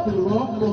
Om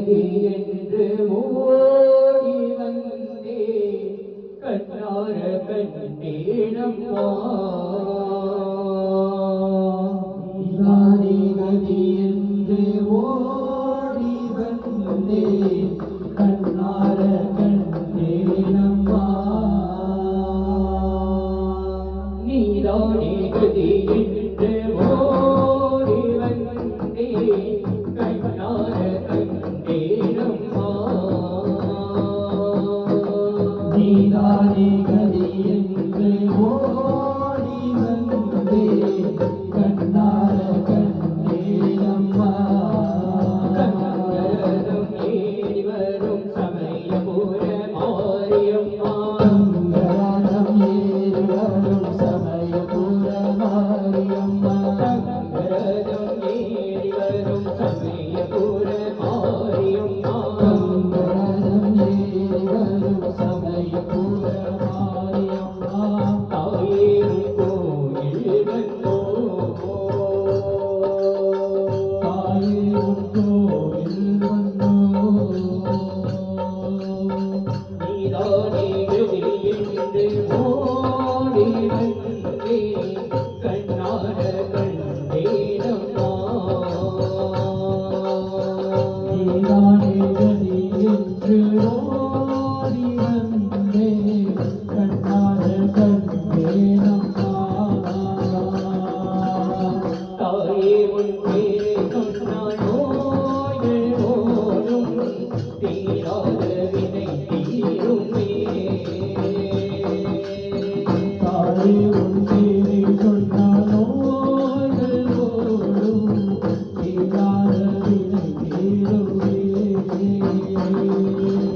கதி என்று ஓடி வந்தே கண்ணார கண்டேனம்மா நீதானே கதி என்று ஓடி வந்தே கண்ணார கண்டேனம்மா நீதானே கதி என்று ஓடி வந்தே கண்ணார கண்டேனம்மா நீதானே கதி என்று ஓடி வந்தே கண்ணார கண்டேனம்மா கங்கரதம் ஏறி வரும் சமயபுர மாரியம்மா கங்கரதம் ஏறி வரும் சமயபுர மாரியம்மா கங்கரதம் ஏறி வரும் சமயபுர மாரியம்மா கங்கரதம் ஏறி வரும் சமயபுர மாரியம்மா தாயே கோயில் வந்தோ தாயே உன் கோவில் வந்தோ நீதானே கதி என்று ஓடி வந்தே கண்ணார கண்டேனம்மா நீதானே கதி என்று ஓடி வந்தே கண்ணார கண்டேனம்மா தாயே உன் பேரை சொன்னால் நோய்கள் ஓடும் தீராத வினை தீருமே தாயே உன் பேரை சொன்னால் நோய்கள் ஓடும் தீராத வினை தீருமே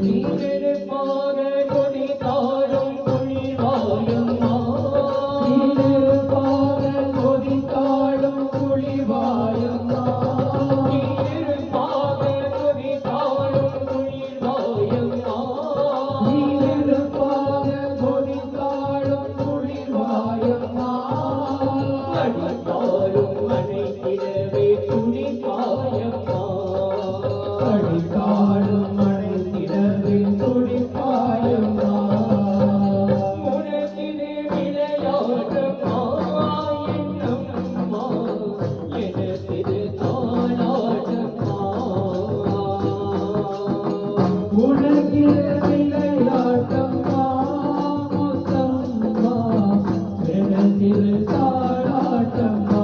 நீரெடுப்பாக கொடி தாரும் குளிர்வாயம்மா நீருப்பாக கொதித்தாடும் குளிர்வாயம்மா நீரெடுப்பாக கொடி தாரும் குளிர்வாயம்மா நீருப்பாக கொதித்தாடும் குளிர்வாயம்மா அடித்தாலும் அணைத்திடவே துணிப்பாயம்மா அடித்தாடும் மழைத்திடவே துடிப்பாயம்மா உனக்கிது விளையாடம்மா என்னம்மா எனக்கிது தாளாட்டம்மா உலகில் விளையாட்டம்மா முத்தம்மா எனதில் தாளாட்டம்மா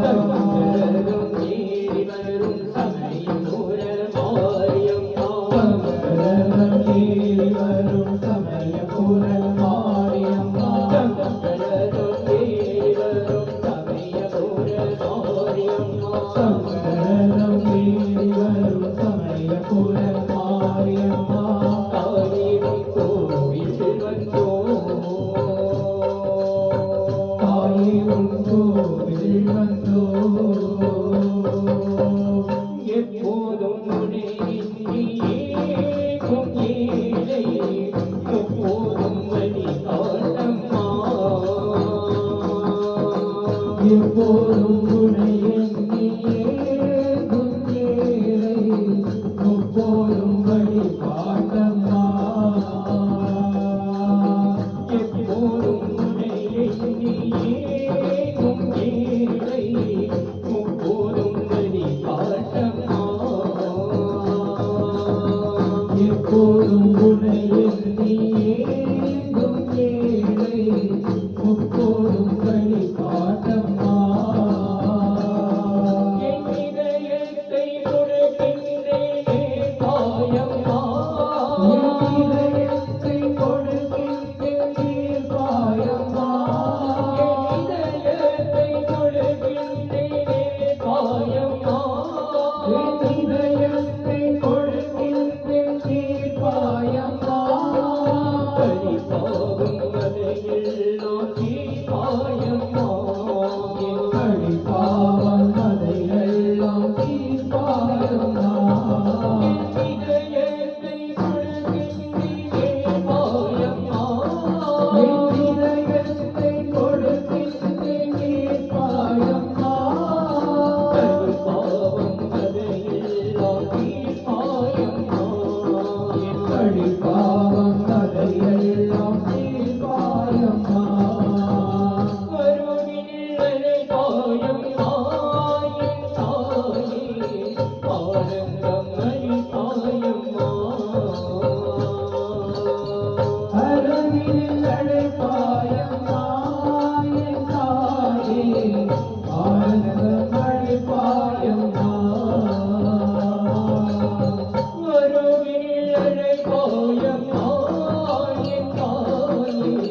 கங்கரதம் ஏறி வரும் சமயபுர மாரியம்மா கங்கரதம் ஏறி வரும் சமயபுர மாரியம்மா கங்கரதம் ஏறி வரும் சமயபுர மாரியம்மா கங்கரதம் ஏறி வரும் சமயபுர மாரியம்மா தாயே கோயில் வந்தோ தாயே உன் கோவில் வந்தோ எப்போதும் உன்னை ஏகும் ஏழை எப்போதும் வழிகாட்டம்மா எப்போதும் உன்னை எண்ணியே குஞ்சேலை எப்போதும் வழிபாட்டம்மா எப்போதும் உன்னை எண்ணி ஏகும் ஏழை எப்போதும் வழிகாட்டம்மா எப்போதும் உன்னை எண்ணியே குஞ்சேலை எப்போதும் வழிபாட்டம்மா என் இதயத்தை கொடுக்கின்றேனே தாயம்மா இதயத்தை கொடுக்கின்றேன் பாயம்மா இதயத்தை கொடுக்கின்றேனே தாயம்மா இதயத்தை கொடுக்கின்றேன் பாயம்மா பரிபாகும் வகையில் நான் ஆனந்தமணி தாயம்மா அருகில் அழைப்பாயம்மா என் தாயே ஆனந்தம் அழைப்பாயம்மா அருகில் அழைப்பாயம்மா என் தாயே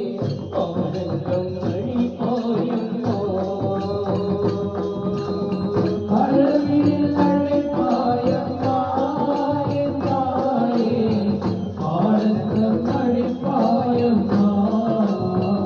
ஆனந்தமணி தாயம்மா அருகில் அழைப்பாயம்மா என் தாயே ஆனந்தம் அழைப்பாயம்மா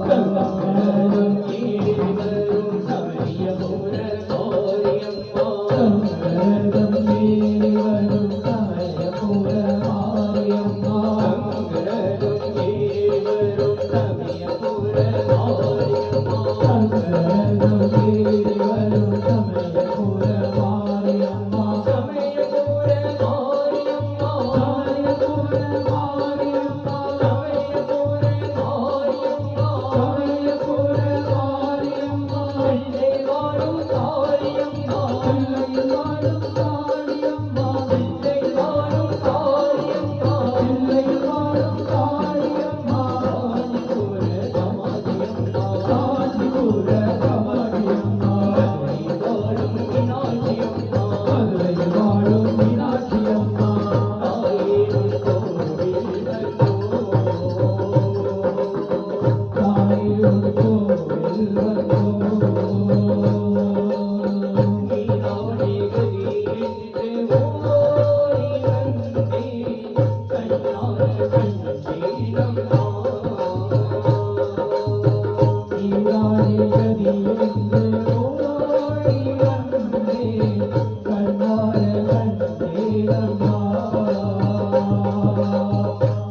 கங்கணம் ஏவரும் சமயபுர தாயம்மா சங்கரதம் தேவரும் சமயபுர மாரியம்மா கங்கணம் ஏவரும் சமயபுர தாயம்மா சங்கரதம் தேவரும் சமயபுர மாரியம்மா சமயபுர தாயம்மா சமயபுர மாரியம்மா சமயபுர தாயம்மா சமயபுர மாரியம்மா பிள்ளை வாழும் தாயம்மா பிள்ளை வாழும் தாயம்மா பிள்ளை வாழும் தாயம்மா பிள்ளை வாழும் தாயம்மா காஞ்சிபுர சமாதியம்மா காஞ்சிபுர கமலியம்மா மதுரை வாழும் மீனாட்சியம்மா மதுரை வாழும் மீனாட்சியம்மா தாயேனும் கோவில் தாயோடு கோவில் வந்தோம் நீராடி கதியென்று ஓடி வந்தே கண்ணார கண்ணீரம்மா நீராடி கதியென்று ஓடி வந்தே கண்ணார கண்டேரம்மா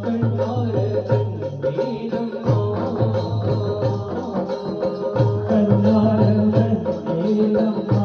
கண்ணார கண்ணீரம்மா கண்ணார கண்டேரம்மா